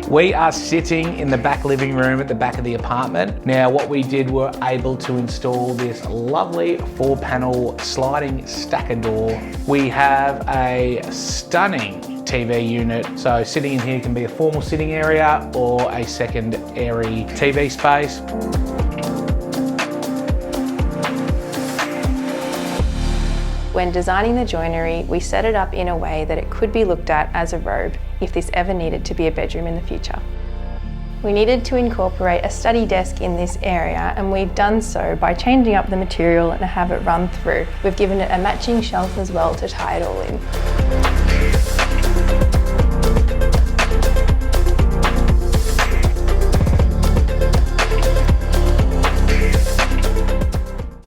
We are sitting in the back living room at the back of the apartment. Now what we did, we're able to install this lovely 4-panel sliding stacker door. We have a stunning TV unit, so sitting in here can be a formal sitting area or a second airy TV space. When designing the joinery, we set it up in a way that it could be looked at as a robe if this ever needed to be a bedroom in the future. We needed to incorporate a study desk in this area, and we've done so by changing up the material and have it run through. We've given it a matching shelf as well to tie it all in.